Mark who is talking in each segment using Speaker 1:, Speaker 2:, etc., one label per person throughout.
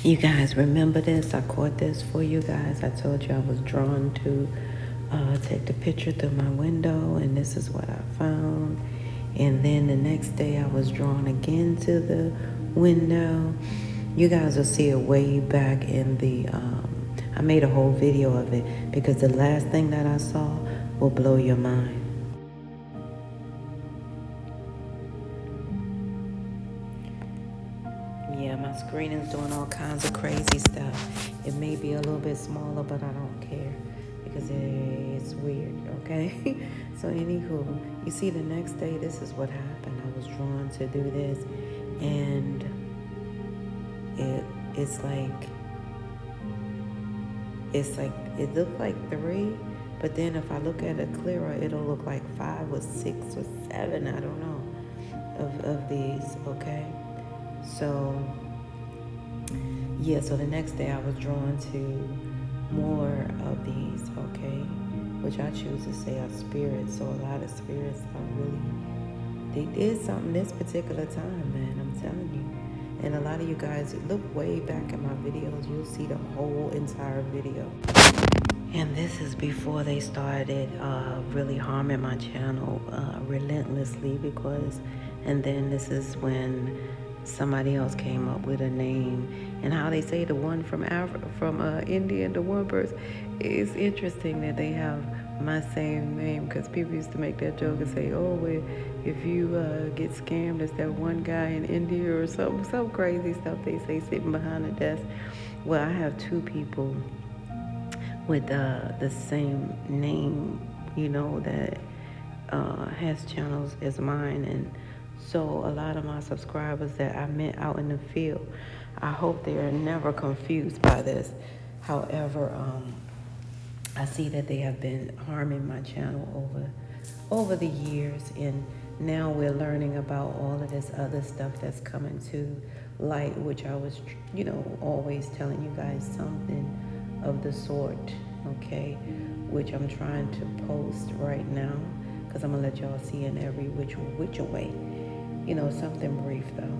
Speaker 1: You guys remember this? I caught this for you guys. I told you I was drawn to take the picture through my window, and this is what I found. And then the next day I was drawn again to the window. You guys will see it way back in the, I made a whole video of it because the last thing that I saw will blow your mind. Yeah, my screen is doing all kinds of crazy stuff. It may be a little bit smaller, but I don't care because it's weird, okay? So anywho, you see the next day, this is what happened. I was drawn to do this, and it's like it looked like 3, but then if I look at it clearer, it'll look like 5 or 6 or 7, I don't know, of these, okay? So yeah, so the next day I was drawn to more of these, okay, which I choose to say are spirits. So a lot of spirits are really, they did something this particular time, man, I'm telling you. And a lot of you guys, look way back at my videos, you'll see the whole entire video. And this is before they started really harming my channel relentlessly, because, and then this is when somebody else came up with a name, and how they say the one from India and the one person. It's interesting that they have my same name, because people used to make that joke and say, oh, well, if you get scammed, it's that one guy in India or some crazy stuff they say sitting behind a desk. Well, I have 2 people with the same name, you know, that has channels as mine. And so a lot of my subscribers that I met out in the field, I hope they are never confused by this. However, I see that they have been harming my channel over the years, and now we're learning about all of this other stuff that's coming to light, which I was, you know, always telling you guys something of the sort, okay, which I'm trying to post right now, because I'm gonna let y'all see in every which way, you know, something brief though.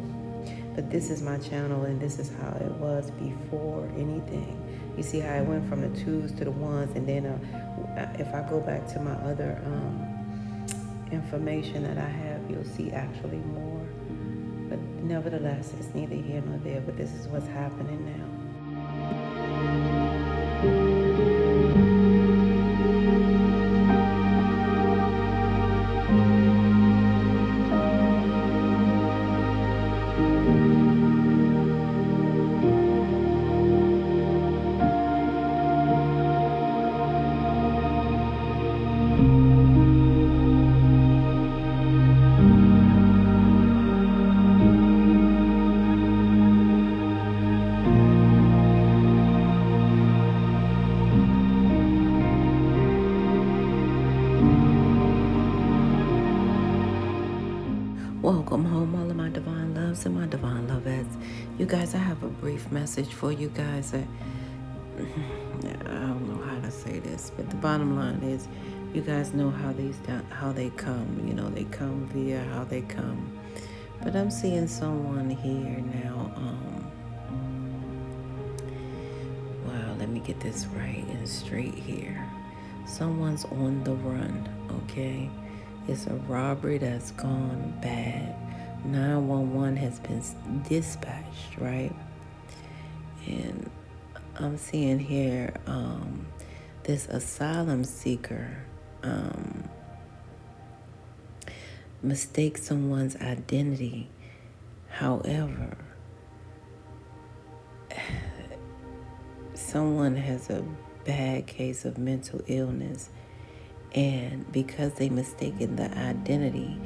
Speaker 1: But this is my channel, and this is how it was before anything. You see how I went from the 2s to the 1s, and then if I go back to my other information that I have, you'll see actually more. But nevertheless, it's neither here nor there, but this is what's happening now. Welcome home, all of my divine loves and my divine lovettes. You guys, I have a brief message for you guys. I don't know how to say this, but the bottom line is, you guys know how they come. You know, they come via how they come. But I'm seeing someone here now. Wow, let me get this right and straight here. Someone's on the run, okay? It's a robbery that's gone bad. 911 has been dispatched, right? And I'm seeing here this asylum seeker mistakes someone's identity. However, someone has a bad case of mental illness, and because they mistaken the identity,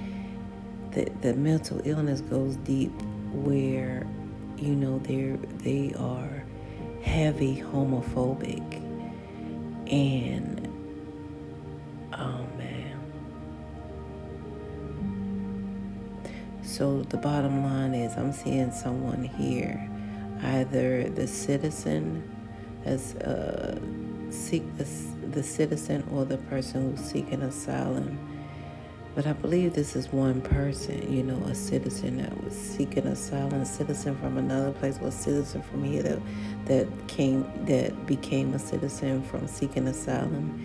Speaker 1: the mental illness goes deep, where, you know, they are heavy homophobic. And oh man, so the bottom line is, I'm seeing someone here, either the citizen as the citizen or the person who's seeking asylum, But I believe this is one person, a citizen that was seeking asylum, a citizen from another place, or a citizen from here that became a citizen from seeking asylum.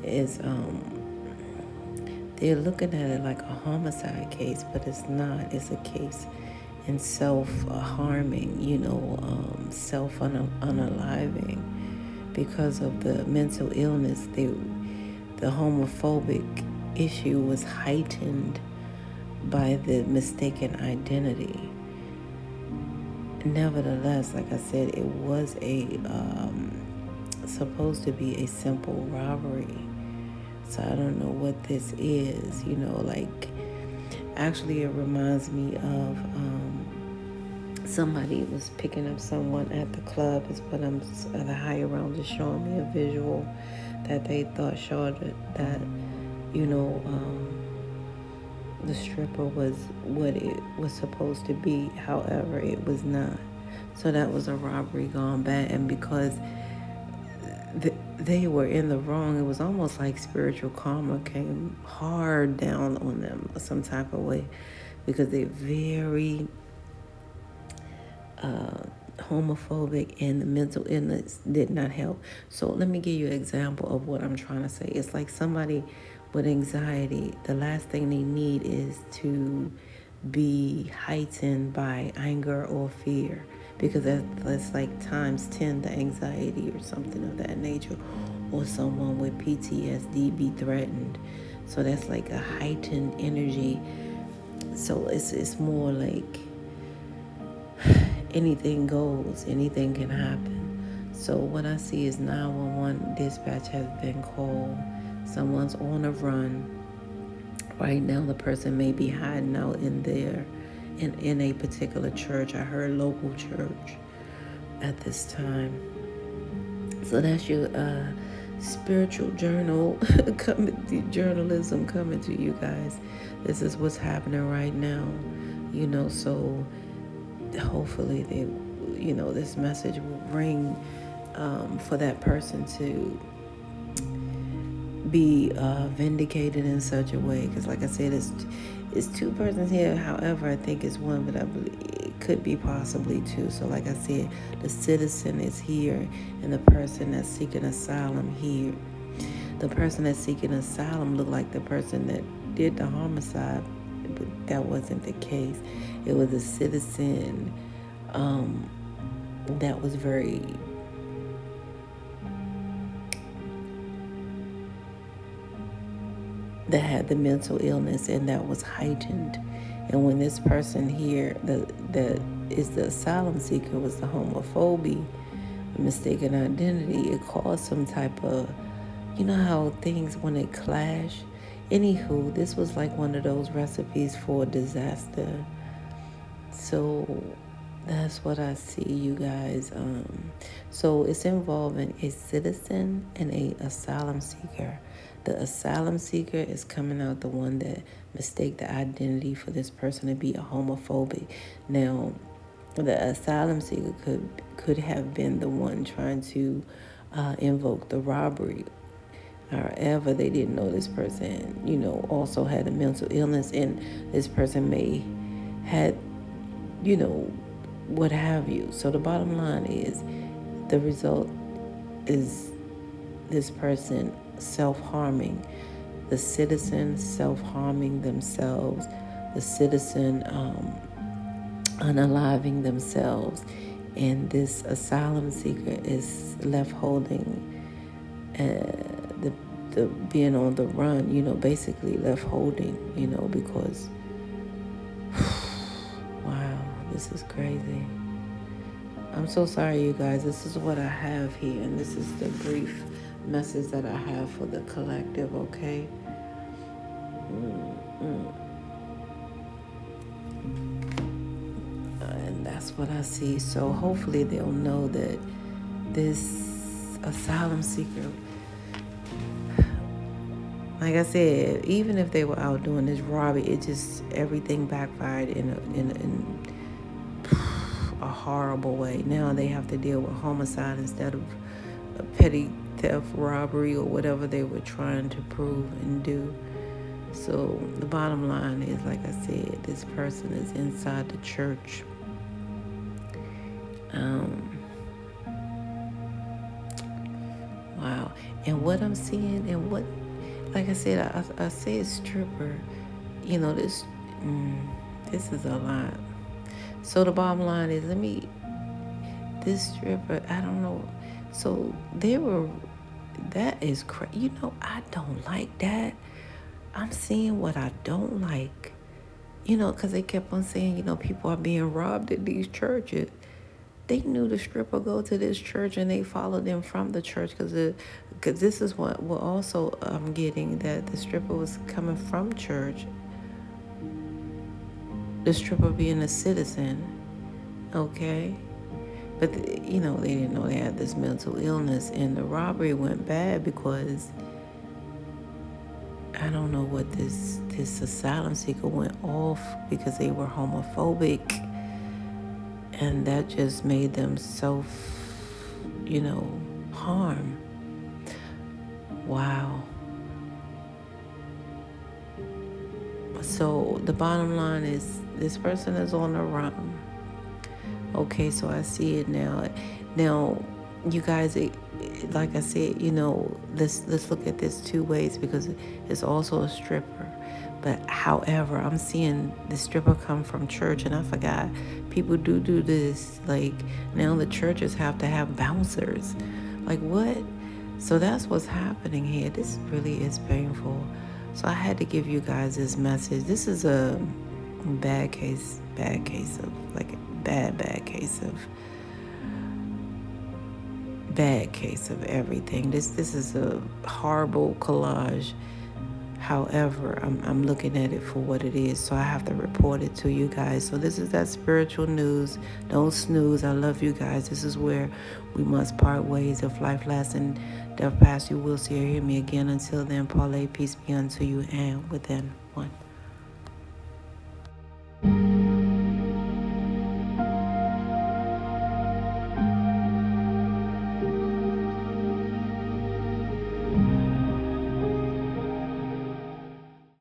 Speaker 1: Is they're looking at it like a homicide case, but it's not. It's a case in self-harming, self-unaliving because of the mental illness. The homophobic issue was heightened by the mistaken identity. Nevertheless, like I said, it was supposed to be a simple robbery. So I don't know what this is, actually it reminds me of somebody was picking up someone at the club, is what the higher realms is showing me a visual that they thought showed that, the stripper was what it was supposed to be. However, it was not. So that was a robbery gone bad. And because they were in the wrong, it was almost like spiritual karma came hard down on them some type of way, because they're very homophobic, and the mental illness did not help. So let me give you an example of what I'm trying to say. It's like somebody with anxiety, the last thing they need is to be heightened by anger or fear, because that's like times 10 the anxiety or something of that nature, or someone with PTSD be threatened. So that's like a heightened energy. So it's more like anything goes, anything can happen. So what I see is 911 dispatch has been called. Someone's on a run. Right now, the person may be hiding out in a particular church. I heard local church at this time. So that's your spiritual journalism coming to you guys. This is what's happening right now. So hopefully this message will ring for that person to be vindicated in such a way, because like I said, it's two persons here. However, I think it's one, but I believe it could be possibly two. So like I said, the citizen is here, and the person that's seeking asylum here. The person that's seeking asylum looked like the person that did the homicide, but that wasn't the case. It was a citizen that was very that had the mental illness, and that was heightened. And when this person here, that is the asylum seeker, was the homophobia, mistaken identity, it caused some type of, how things when they clash. Anywho, this was like one of those recipes for disaster. So that's what I see, you guys. So it's involving a citizen and a asylum seeker. The asylum seeker is coming out the one that mistake the identity for this person to be a homophobic. Now, the asylum seeker could have been the one trying to invoke the robbery. However, they didn't know this person, also had a mental illness, and this person may had, what have you. So the bottom line is, the result is this person self-harming, the citizen self-harming themselves, the citizen unaliving themselves, and this asylum seeker is left holding the being on the run, basically left holding, because wow, this is crazy. I'm so sorry, you guys. This is what I have here, and this is the brief message that I have for the collective, okay? And that's what I see. So hopefully they'll know that this asylum seeker, like I said, even if they were out doing this robbery, it just, everything backfired in a horrible way. Now they have to deal with homicide instead of a petty theft, robbery, or whatever they were trying to prove and do. So the bottom line is, like I said, this person is inside the church. Wow. And what I'm seeing, and what, like I said, I said stripper. This, this is a lot. So the bottom line is, this stripper, I don't know. So that is crazy. I don't like that. I'm seeing what I don't like. Because they kept on saying, people are being robbed at these churches. They knew the stripper go to this church, and they followed them from the church, because this is what also I'm getting, that the stripper was coming from church. The stripper being a citizen, okay? But, they didn't know they had this mental illness, and the robbery went bad because I don't know what this asylum seeker went off because they were homophobic, and that just made them harm. Wow. So the bottom line is, this person is on the run. Okay, so I see it now. Now, you guys, like I said, let's look at this two ways, because it's also a stripper. But however, I'm seeing the stripper come from church, and I forgot people do this. Like, now the churches have to have bouncers. Like, what? So that's what's happening here. This really is painful. So I had to give you guys this message. This is a bad case of, like, bad case of everything. This is a horrible collage. However, I'm looking at it for what it is, so I have to report it to you guys. So this is that spiritual news. Don't snooze. I love you guys. This is where we must part ways. If life lasts and death pass, you will see or hear me again. Until then, Paulette, peace be unto you and within.